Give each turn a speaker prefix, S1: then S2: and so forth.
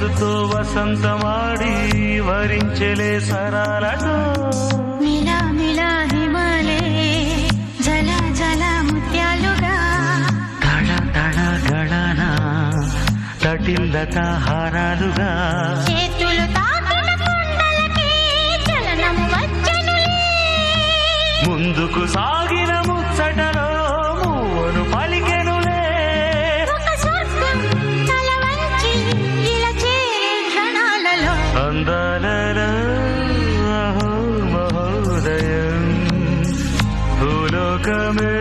S1: వయసుతో వసంతమాడి వరించెలే సరాలతో
S2: మిలా మిలా హిమాలే జల జల ముత్యాలుగా
S1: తళ తళ గళన తటిల్లత హారాలుగా
S2: చేతులు తాకిన కొండలకి చలనము వచ్చనులే
S1: ముందుకు సాగిన ముచ్చటలో మూవను పలికెనులే
S2: ఒక స్వర్గం తల వంచి ఇలా చేరే క్షణాలలో
S1: అందాలలో అహో మహోదయం భూలోకమే